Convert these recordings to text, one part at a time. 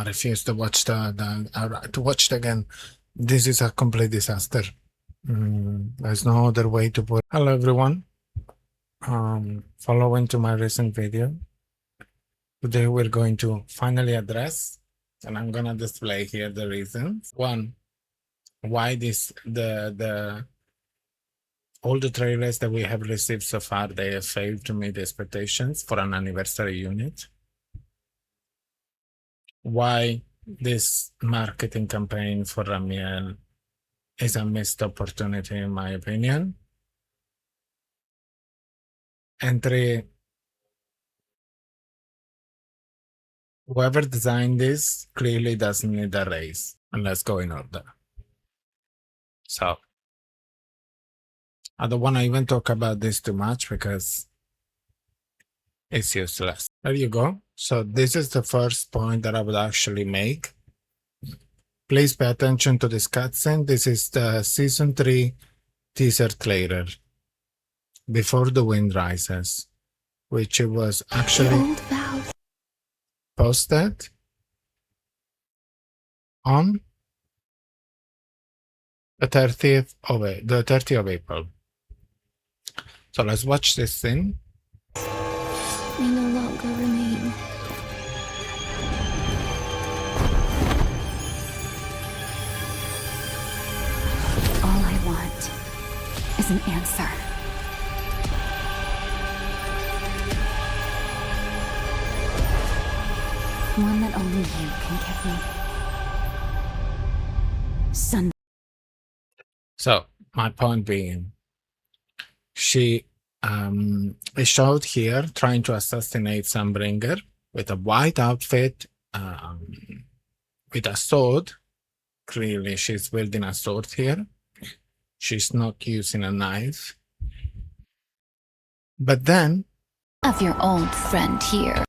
refuse to watch to watch it again. This is a complete disaster. There's no other way to put. Hello, everyone. Following to my recent video, today we're going to finally address, and I'm gonna display here the reasons. One, why all the trailers that we have received so far, they have failed to meet the expectations for an anniversary unit. Why this marketing campaign for Remielle is a missed opportunity, in my opinion. And three, whoever designed this clearly doesn't need a raise. And let's go in order. So I don't want to even talk about this too much because it's useless. There you go. So this is the first point that I would actually make. Please pay attention to this cutscene. This is the season 3 teaser trailer, Before the Wind Rises, which it was actually posted on the 30th of April. So let's watch this scene. We no longer remain. All I want is an answer. One that only you can give me. Sun. So my point being, she is showed here trying to assassinate Sunbringer with a white outfit, with a sword. Clearly she's wielding a sword here. She's not using a knife. But then Of your old friend here.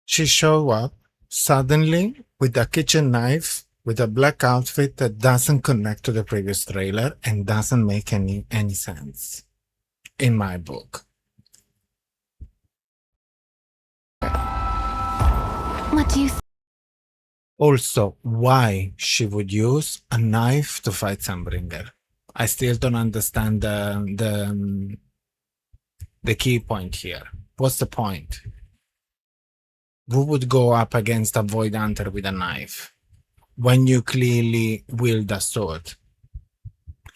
she show up suddenly with a kitchen knife with a black outfit that doesn't connect to the previous trailer and doesn't make any sense in my book. What do you Also, why she would use a knife to fight Sunbringer? I still don't understand the key point here. What's the point? Who would go up against a Void Hunter with a knife when you clearly wield a sword?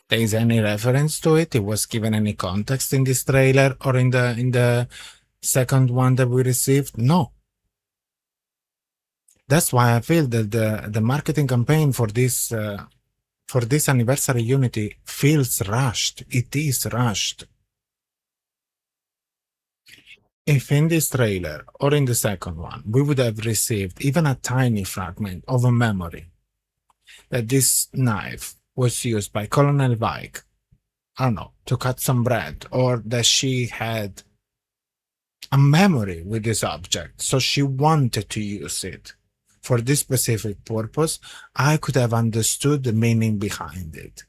There is any reference to it? It was given any context in this trailer or in the second one that we received? No. That's why I feel that the marketing campaign for this anniversary unity feels rushed. It is rushed. If in this trailer or in the second one, we would have received even a tiny fragment of a memory that this knife was used by Colonel Vike, I don't know, to cut some bread, or that she had a memory with this object, so she wanted to use it for this specific purpose, I could have understood the meaning behind it.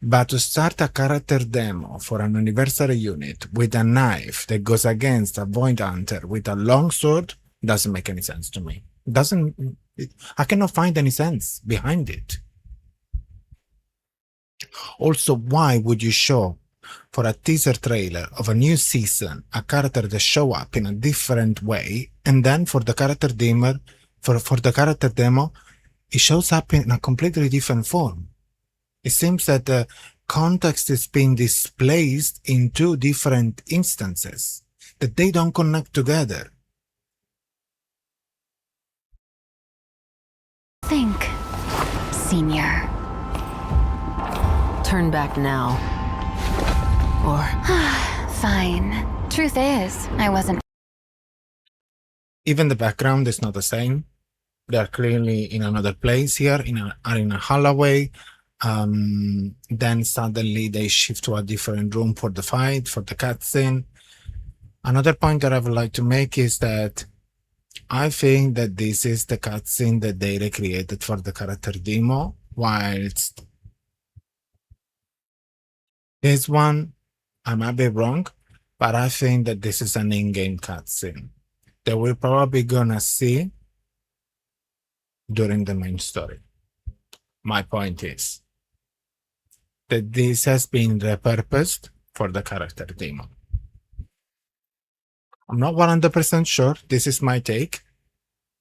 But to start a character demo for an anniversary unit with a knife that goes against a Void Hunter with a long sword doesn't make any sense to me. I cannot find any sense behind it. Also, why would you show for a teaser trailer of a new season a character that show up in a different way, and then for the character demo, it shows up in a completely different form? It seems that the context is being displaced in two different instances, that they don't connect together. think, Senior? Turn back now. Or... Fine. Truth is, I wasn't. Even the background is not the same. They're clearly in another place here, are in a hallway. Then suddenly they shift to a different room for the fight, for the cutscene. Another point that I would like to make is that I think that this is the cutscene that they recreated for the character demo, whilst this one, I might be wrong, but I think that this is an in-game cutscene that we're probably gonna see during the main story. My point is that this has been repurposed for the character demon. I'm not 100% sure. This is my take.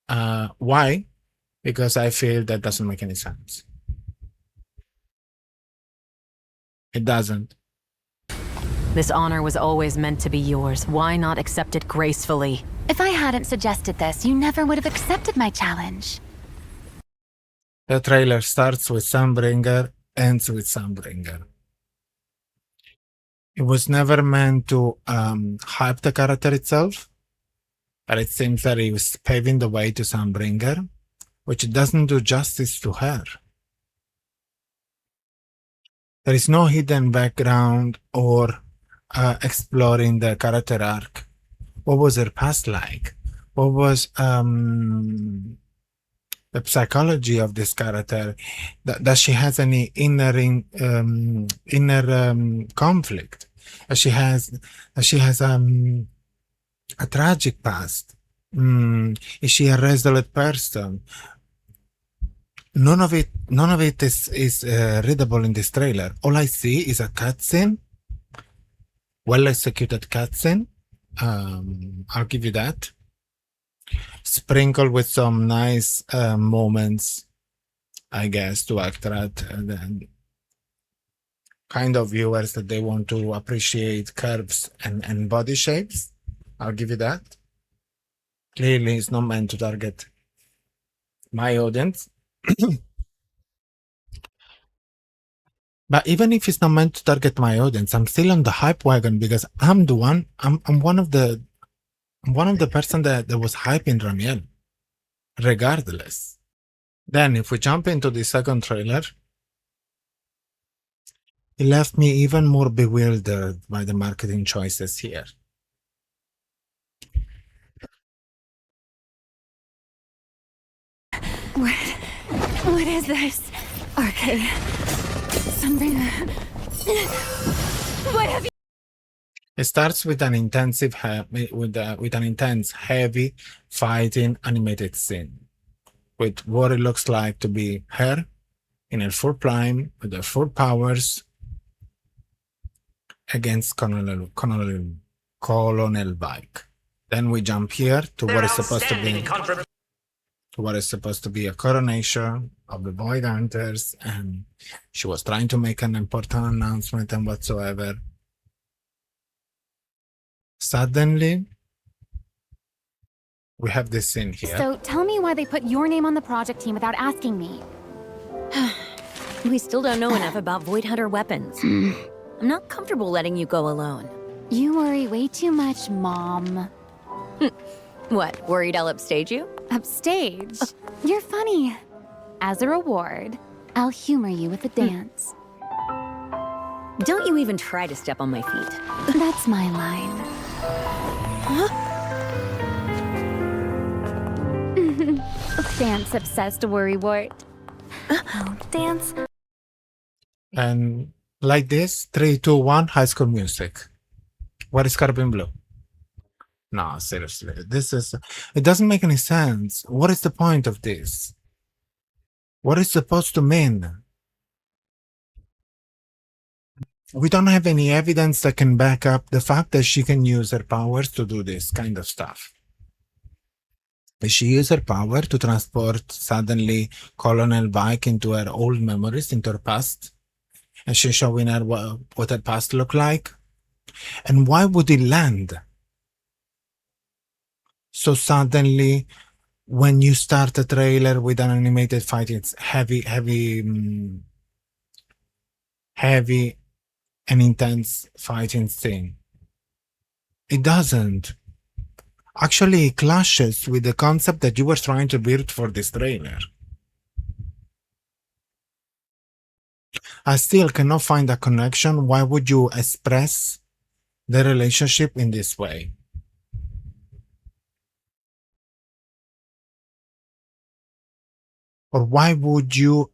Why? Because I feel that doesn't make any sense. It doesn't. This honor was always meant to be yours. Why not accept it gracefully? If I hadn't suggested this, you never would have accepted my challenge. The trailer starts with Sunbringer, ends with Sunbringer. It was never meant to hype the character itself, but it seems that it was paving the way to Sunbringer, which doesn't do justice to her. There is no hidden background or exploring the character arc. What was her past like? What was the psychology of this character? Does she has any inner conflict? She has a tragic past. Is she a resolute person? None of it is readable in this trailer. All I see is a cutscene, well executed cutscene. I'll give you that. Sprinkled with some nice moments, I guess, to attract the kind of viewers that they want to appreciate curves and body shapes. I'll give you that. Clearly, it's not meant to target my audience. But even if it's not meant to target my audience, I'm still on the hype wagon because I'm one of the person that was hyping Remielle, regardless. Then if we jump into the second trailer, it left me even more bewildered by the marketing choices here. What is this? Okay. Sunbringer. What have you? It starts with an intense, heavy fighting animated scene with what it looks like to be her in her full prime with her full powers against Colonel Bike. Then we jump here to what is supposed to be a coronation of the Void Hunters, and she was trying to make an important announcement and whatsoever. Suddenly, we have this scene here. So tell me why they put your name on the project team without asking me. We still don't know enough about Void Hunter weapons. I'm not comfortable letting you go alone. You worry way too much, Mom. What, worried I'll upstage you? Upstage? You're funny. As a reward, I'll humor you with a dance. Don't you even try to step on my feet. That's my line. Dance-obsessed worrywart. Oh, dance. And like this, 3, 2, 1, High School Music. What is Carbon Blue? No, seriously, it doesn't make any sense. What is the point of this? What is supposed to mean? We don't have any evidence that can back up the fact that she can use her powers to do this kind of stuff. She used her power to transport suddenly Colonel Bike into her old memories, into her past, and she's showing her what her past looked like. And why would it land so suddenly when you start a trailer with an animated fight? It's heavy and intense fighting scene. It doesn't. Actually, it clashes with the concept that you were trying to build for this trailer. I still cannot find a connection. Why would you express the relationship in this way? Or why would you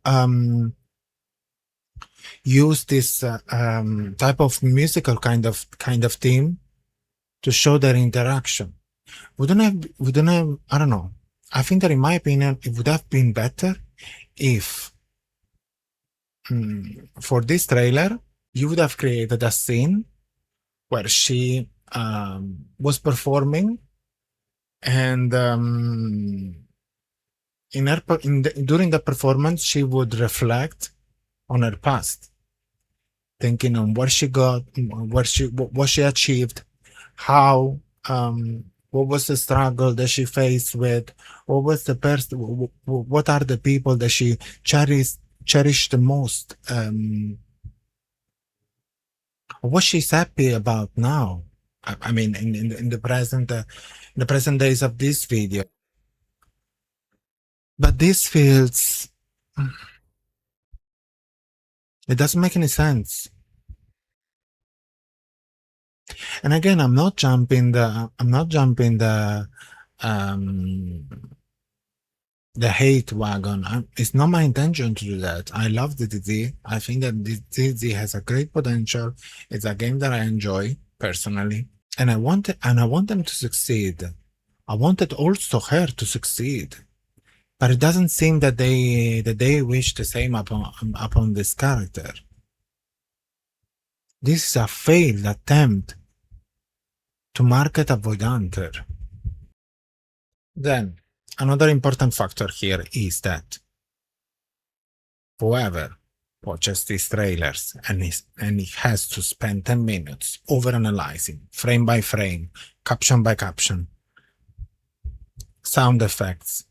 use this type of musical kind of theme to show their interaction? We don't have, I don't know. I think that in my opinion, it would have been better if for this trailer, you would have created a scene where she was performing and during the performance, she would reflect on her past, thinking on what she got, what she achieved, how what was the struggle that she faced with, what was the person, what are the people that she cherished the most, what she's happy about now. I mean, in the present days of this video. But this feels, it doesn't make any sense. And again, I'm not jumping the hate wagon. It's not my intention to do that. I love ZZZ. I think that ZZZ has a great potential. It's a game that I enjoy personally, and I want them to succeed. I wanted also her to succeed, but it doesn't seem that they wish the same upon this character. This is a failed attempt to market a Void Hunter. Then, another important factor here is that whoever watches these trailers and he has to spend 10 minutes overanalyzing, frame by frame, caption by caption, sound effects,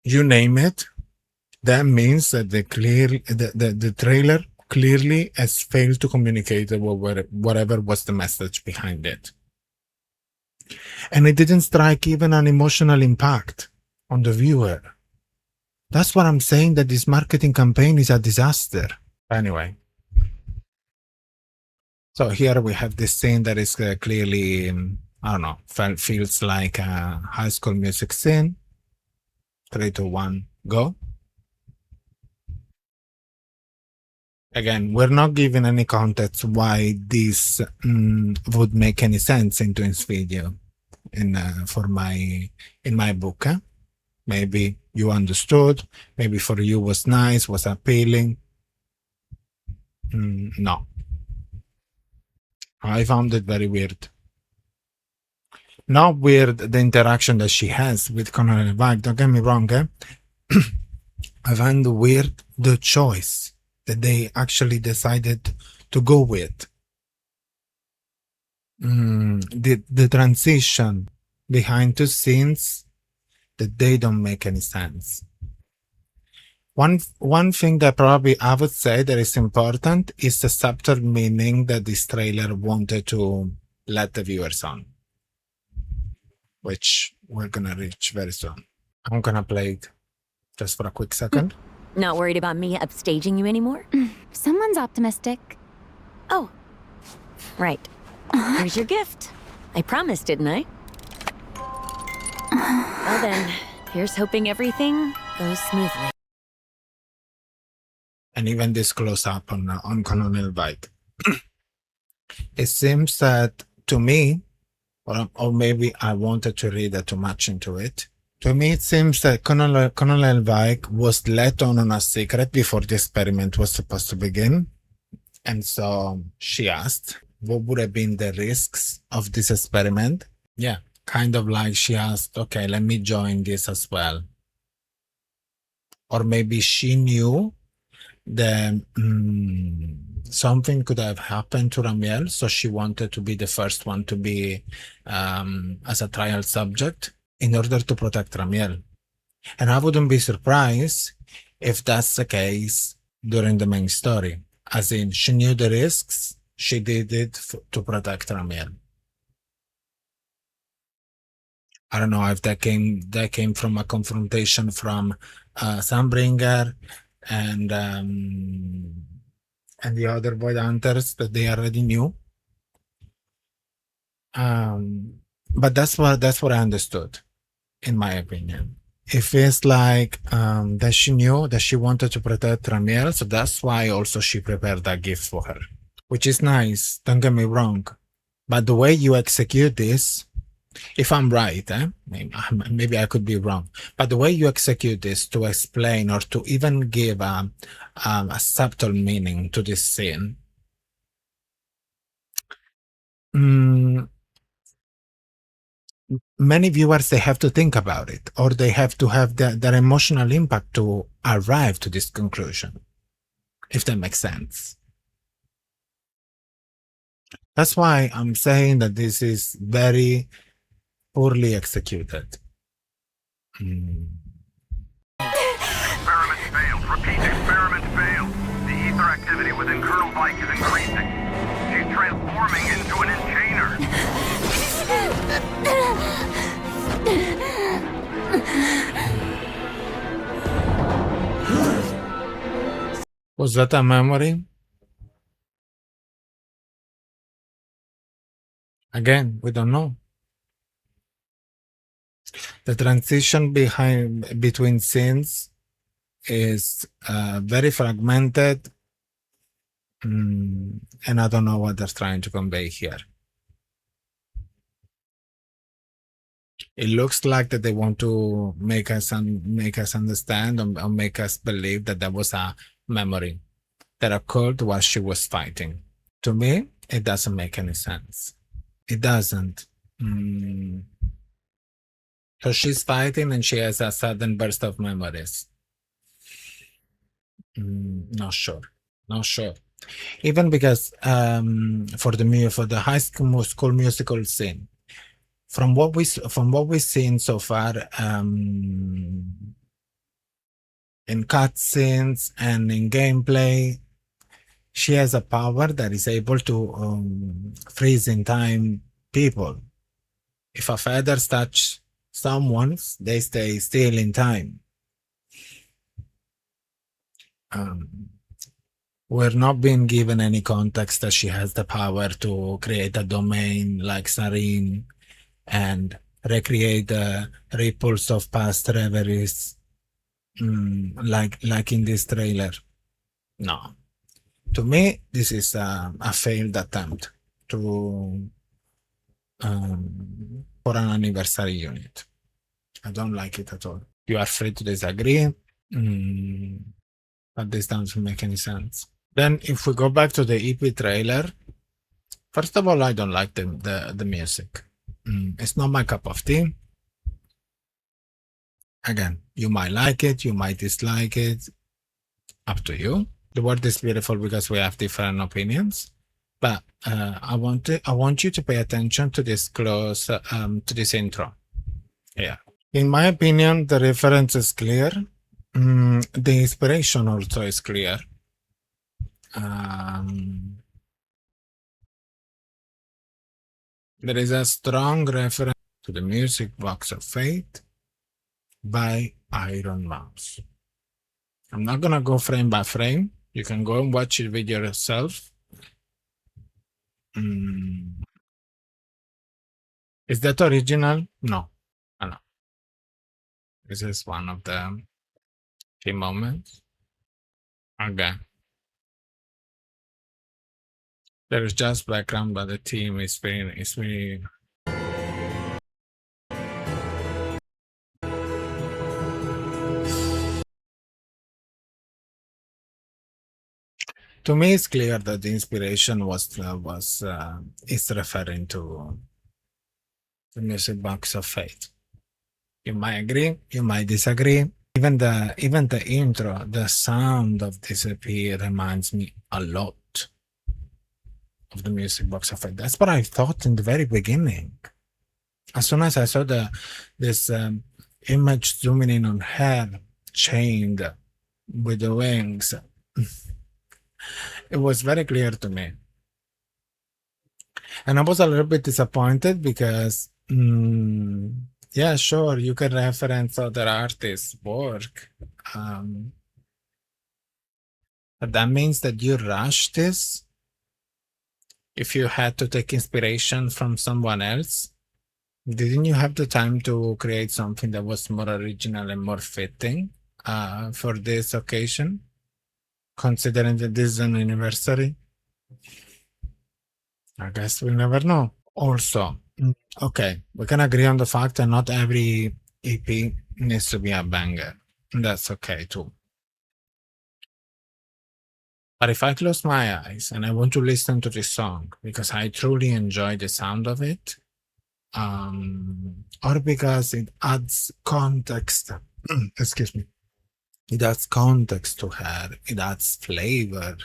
you name it, that means that the trailer clearly has failed to communicate whatever was the message behind it. And it didn't strike even an emotional impact on the viewer. That's what I'm saying, that this marketing campaign is a disaster. Anyway. So here we have this scene that is clearly, I don't know, feels like a High School Music scene. 3, 2, 1, go. Again, we're not given any context why this would make any sense into this video in my book. Maybe you understood, maybe for you was nice, was appealing. No. I found it very weird. Not weird the interaction that she has with Colonel Vag, don't get me wrong. I find weird the choice that they actually decided to go with. The transition behind two scenes that they don't make any sense. One thing that probably I would say that is important is the subtle meaning that this trailer wanted to let the viewers on, which we're gonna reach very soon. I'm gonna play it just for a quick second. Not worried about me upstaging you anymore? Someone's optimistic. Oh, right. Here's your gift. I promised, didn't I? Well then, here's hoping everything goes smoothly. And even this close up on Colonel Vike. It seems that to me, or maybe I wanted to read too much into it. To me, it seems that Colonel Vike was let on a secret before the experiment was supposed to begin. And so she asked, what would have been the risks of this experiment? Yeah, kind of like she asked, okay, let me join this as well. Or maybe she knew that something could have happened to Remielle, so she wanted to be the first one to be as a trial subject in order to protect Remielle. And I wouldn't be surprised if that's the case during the main story. As in, she knew the risks, she did it to protect Remielle. I don't know if that came from a confrontation from Sunbringer and the other Void Hunters that they already knew. But that's what I understood, in my opinion. It feels like that she knew that she wanted to protect Remielle, so that's why also she prepared that gift for her, which is nice, don't get me wrong. But the way you execute this, If I'm right, maybe I could be wrong, but the way you execute this to explain or to even give a subtle meaning to this scene, many viewers, they have to think about it, or they have to have their emotional impact to arrive to this conclusion, if that makes sense. That's why I'm saying that this is very poorly executed. Experiment failed. Repeat, experiment failed. The ether activity within Colonel Vike is increasing. She's transforming into an enchainer. Was that a memory? Again, we don't know. The transition between scenes is very fragmented, and I don't know what they're trying to convey here. It looks like that they want to make us understand or make us believe that there was a memory that occurred while she was fighting. To me, it doesn't make any sense. It doesn't. So she's fighting and she has a sudden burst of memories. Not sure. Even because for the high school musical scene, from what we've seen so far, in cutscenes and in gameplay, she has a power that is able to freeze in time people. If a feathers touch someone, they stay still in time. We're not being given any context that she has the power to create a domain like Sarin and recreate the ripples of past reveries, like in this trailer. No. To me, this is a failed attempt to for an anniversary unit. I don't like it at all. You are free to disagree, but this doesn't make any sense. Then if we go back to the EP trailer, first of all, I don't like the music. It's not my cup of tea. Again, you might like it, you might dislike it, up to you. The world is beautiful because we have different opinions, but I want you to pay attention to this to this intro. Yeah, in my opinion, the reference is clear. The inspiration also is clear. There is a strong reference to the music Box of Fate by Iron Mouse. I'm not gonna go frame by frame. You can go and watch the video yourself. Is that original? No. No. This is one of the key moments. Okay. There is just background, but the team is very to me, it's clear that the inspiration is referring to the music Box of Fate. You might agree, you might disagree. Even the intro, the sound of this EP reminds me a lot of the music Box of Fate. That's what I thought in the very beginning. As soon as I saw this image zooming in on her chained with the wings, it was very clear to me. And I was a little bit disappointed because, yeah, sure, you can reference other artists' work. But that means that you rushed this. If you had to take inspiration from someone else, didn't you have the time to create something that was more original and more fitting for this occasion, considering that this is an anniversary? I guess we'll never know. Also, Okay, we can agree on the fact that not every EP needs to be a banger. That's okay too. But if I close my eyes and I want to listen to this song because I truly enjoy the sound of it, or because it adds context, excuse me, it adds context to her, it adds flavor,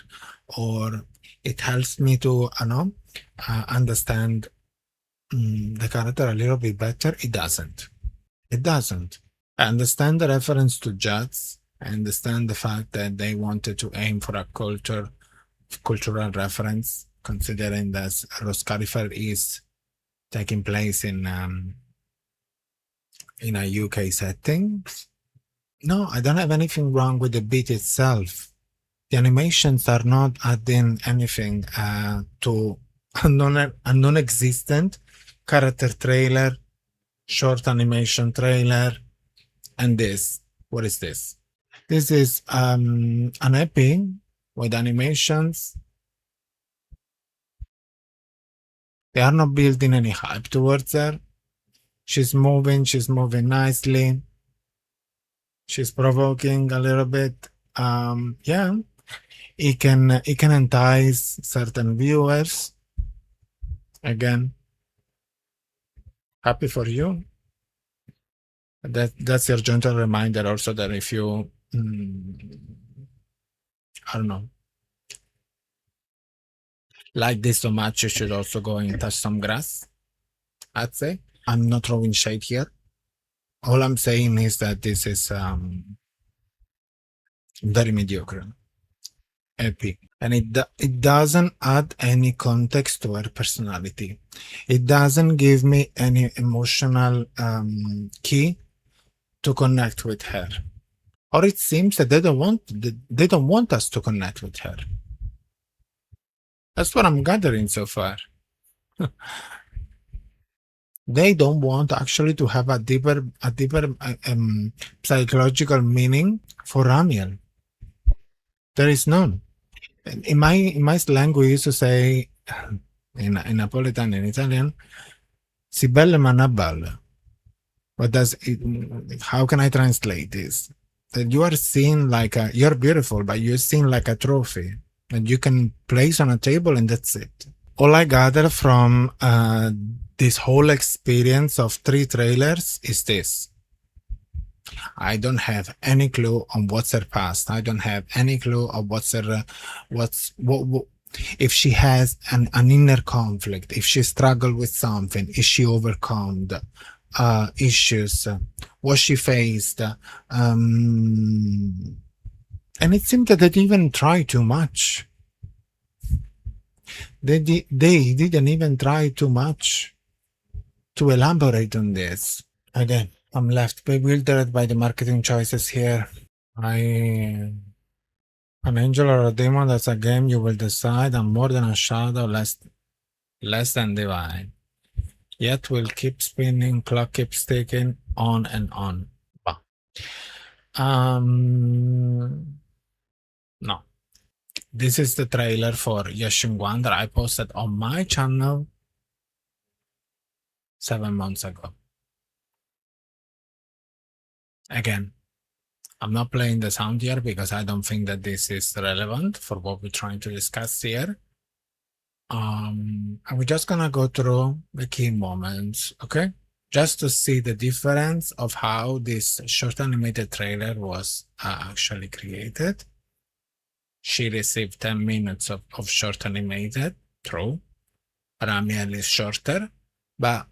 or it helps me to, understand the character a little bit better, it doesn't. It doesn't. I understand the reference to Jats. I understand the fact that they wanted to aim for a cultural reference, considering that Roscarifer is taking place in a UK setting. No, I don't have anything wrong with the beat itself. The animations are not adding anything to a non-existent character trailer, short animation trailer, and this. What is this? This is an EP with animations. They are not building any hype towards her. She's moving nicely. She's provoking a little bit. Yeah, it can entice certain viewers. Again, happy for you. That's your gentle reminder also that if you I don't know, like this so much, you should also go and touch some grass, I'd say. I'm not throwing shade here. All I'm saying is that this is very mediocre EP, and it doesn't add any context to her personality. It doesn't give me any emotional key to connect with her, or it seems that they don't want us to connect with her. That's what I'm gathering so far. They don't want actually to have a deeper psychological meaning for Ramiel. There is none. In my slang, we used to say in Napolitan and Italian, "Si belle ma non belle." What does it? How can I translate this? That you are seen like you're beautiful, but you're seen like a trophy that you can place on a table, and that's it. All I gather from this whole experience of 3 trailers is this. I don't have any clue on what's her past. I don't have any clue of what if she has an inner conflict, if she struggled with something, is she overcome issues, was she faced, and it seemed that they didn't even try too much. They didn't even try too much to elaborate on this. Again, I'm left bewildered by the marketing choices here. An angel or a demon, that's a game you will decide. I'm more than a shadow, less than divine. Yet we'll keep spinning, clock keeps ticking, on and on. No. This is the trailer for Yashingwan that I posted on my channel 7 months ago. Again, I'm not playing the sound here because I don't think that this is relevant for what we're trying to discuss here. And we're just gonna go through the key moments, okay? Just to see the difference of how this short animated trailer was actually created. She received 10 minutes of short animated, true. Ramielle is shorter, but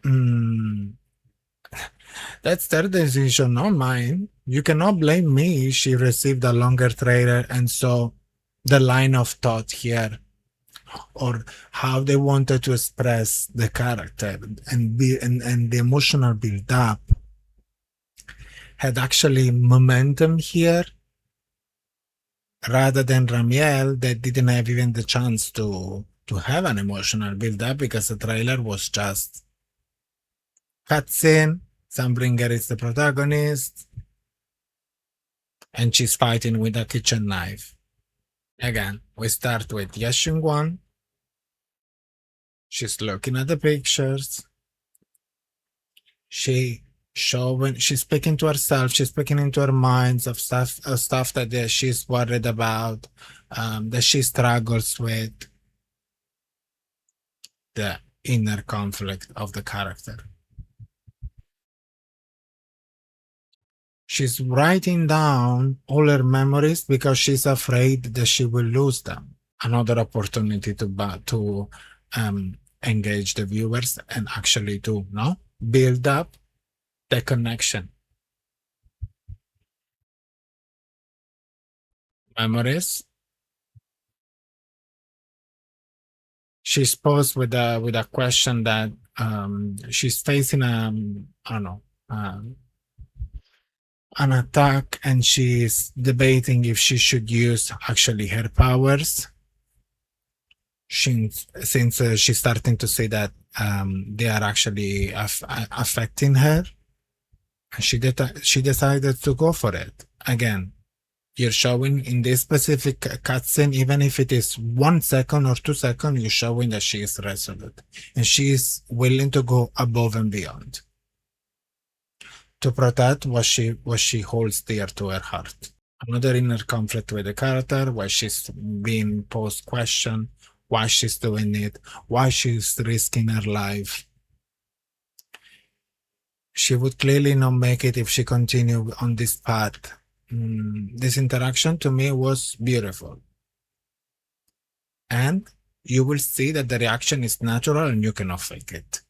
that's their decision, not mine. You cannot blame me. She received a longer trailer, and so the line of thought here, or how they wanted to express the character and the emotional build up, had actually momentum here, rather than Ramielle that didn't have even the chance to have an emotional build up because the trailer was just cutscene. Sunbringer is the protagonist, and she's fighting with a kitchen knife. Again, we start with Yashingwan. She's looking at the pictures. She's speaking to herself, she's speaking into her minds of stuff that she's worried about, that she struggles with, the inner conflict of the character. She's writing down all her memories because she's afraid that she will lose them. Another opportunity to engage the viewers and actually to build up the connection. Memories. She's posed with a question that she's facing an attack, and she's debating if she should use actually her powers. Since she's starting to say that they are actually affecting her, and she decided to go for it. Again, you're showing in this specific cutscene, even if it is 1 second or 2 seconds, you're showing that she is resolute and she is willing to go above and beyond to protect what she holds dear to her heart. Another inner conflict with the character, where she's being posed question, why she's doing it, why she's risking her life. She would clearly not make it if she continued on this path. This interaction to me was beautiful. And you will see that the reaction is natural and you cannot fake it.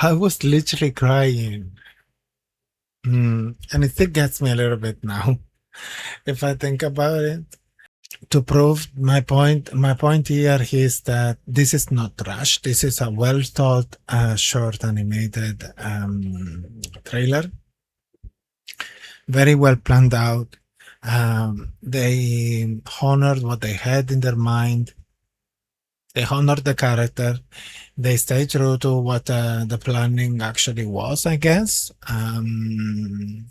I was literally crying. And it still gets me a little bit now, if I think about it. To prove my point here is that this is not trash. This is a well thought, short animated trailer. Very well planned out. They honored what they had in their mind. They honored the character. They stay true to what the planning actually was, I guess. And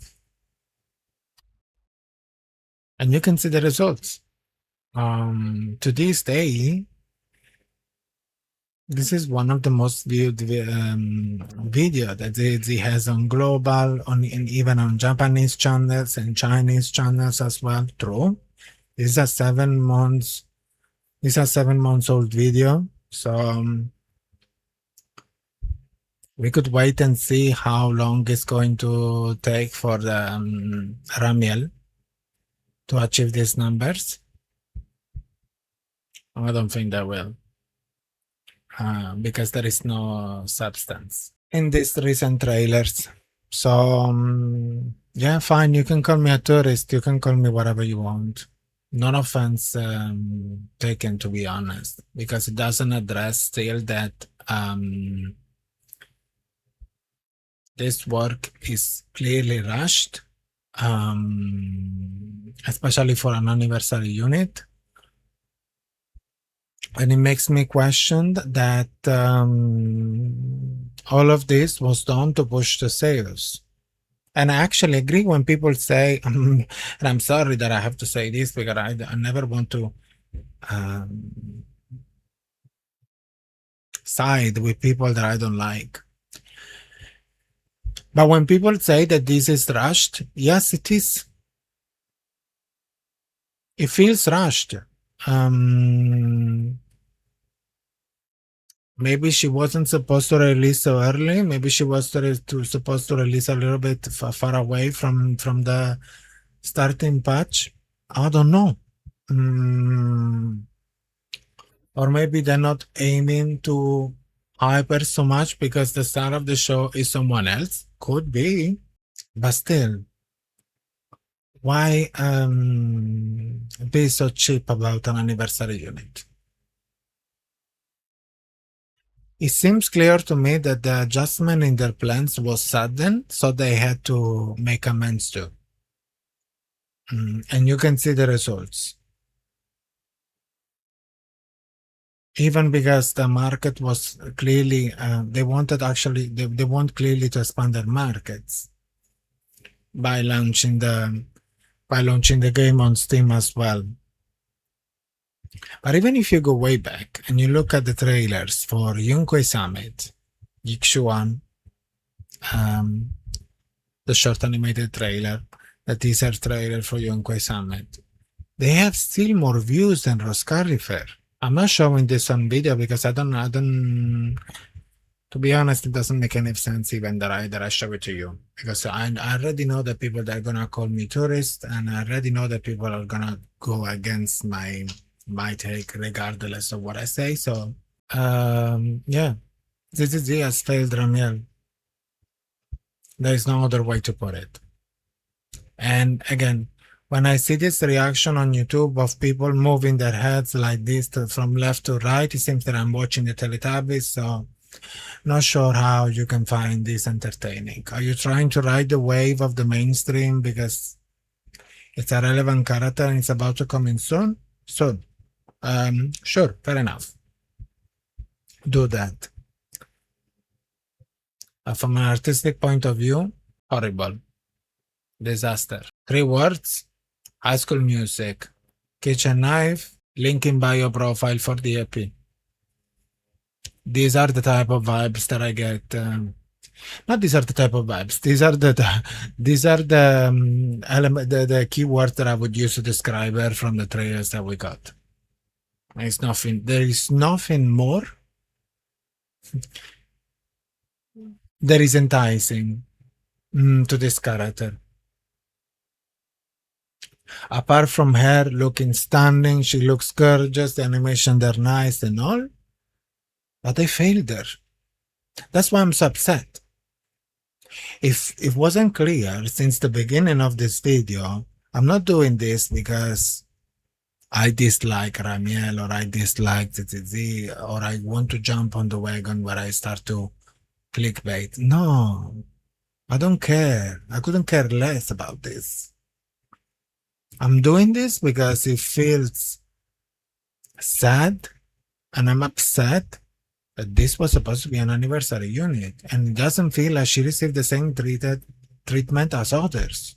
you can see the results. To this day, this is one of the most viewed video that ZZZ has on global, and even on Japanese channels and Chinese channels as well. True. This is a 7 months. This is a 7 months old video, so we could wait and see how long it's going to take for the Remielle to achieve these numbers. I don't think they will, because there is no substance in these recent trailers. So yeah, fine. You can call me a tourist. You can call me whatever you want. No offense taken, to be honest, because it doesn't address still that this work is clearly rushed, especially for an anniversary unit. And it makes me question that all of this was done to push the sales. And I actually agree when people say, and I'm sorry that I have to say this because I never want to um, side with people that I don't like. But when people say that this is rushed, yes, it is. It feels rushed. Um, Maybe she wasn't supposed to release so early. Maybe she was supposed to release a little bit far away from the starting patch. I don't know. Mm, or maybe they're not aiming to hyper so much because the star of the show is someone else. Could be, but still, why be so cheap about an anniversary unit? It seems clear to me that the adjustment in their plans was sudden, so they had to make amends too. And you can see the results. Even because the market was clearly, they wanted actually, they want clearly to expand their markets by launching the game on Steam as well. But even if you go way back and you look at the trailers for Yunque Summit, Yixuan, the short animated trailer, the teaser trailer for Yunque Summit, they have still more views than Roscarifer. I'm not showing this on video because I don't, to be honest, it doesn't make any sense even that I show it to you. Because I already know that people that are gonna call me tourist, and I already know that people are gonna go against my take regardless of what I say. So yeah. ZZZ has failed Remielle. There is no other way to put it. And again, when I see this reaction on YouTube of people moving their heads like this from left to right, it seems that I'm watching the Teletubbies, so not sure how you can find this entertaining. Are you trying to ride the wave of the mainstream because it's a relevant character and it's about to come in soon? Soon. Sure, fair enough. Do that. From an artistic point of view, horrible. Disaster. 3 words: High School Music, Kitchen Knife, link in bio profile for the EP. These are the type of vibes that I get. Not these are the type of vibes. These are the element, the keywords that I would use to describe her from the trailers that we got. It's nothing. There is nothing more that is enticing to this character. Apart from her looking stunning, she looks gorgeous, the animation they're nice and all, but they failed her. That's why I'm so upset. If it wasn't clear since the beginning of this video, I'm not doing this because I dislike Remielle or I dislike ZZZ or I want to jump on the wagon where I start to clickbait. No, I don't care. I couldn't care less about this. I'm doing this because it feels sad and I'm upset that this was supposed to be an anniversary unit and it doesn't feel like she received the same treatment as others.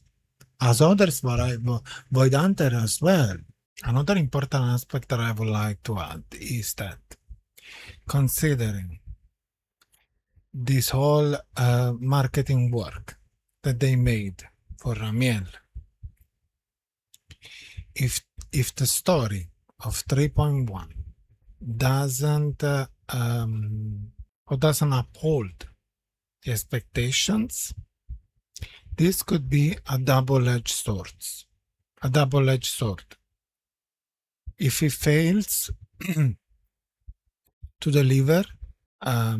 As others, Void Hunter as well. Another important aspect that I would like to add is that considering this whole marketing work that they made for Remielle, if the story of 3.1 doesn't or doesn't uphold the expectations, this could be a double-edged sword. A double-edged sword. If it fails to deliver a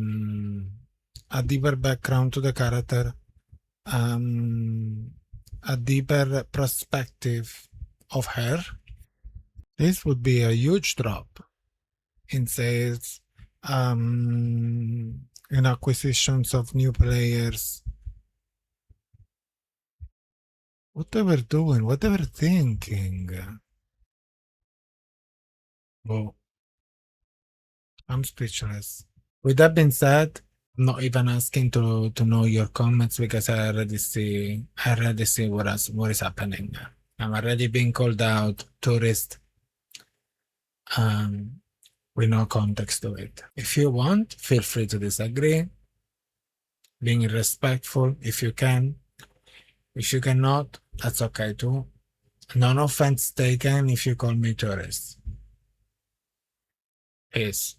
deeper background to the character, a deeper perspective of her, this would be a huge drop in sales, in acquisitions of new players. What they were doing, what they were thinking. Oh, I'm speechless. With that being said, I'm not even asking to know your comments because I already see what is happening. I'm already being called out tourist with no context to it. If you want, feel free to disagree, being respectful if you can. If you cannot, that's okay too. No offense taken if you call me tourist. Peace.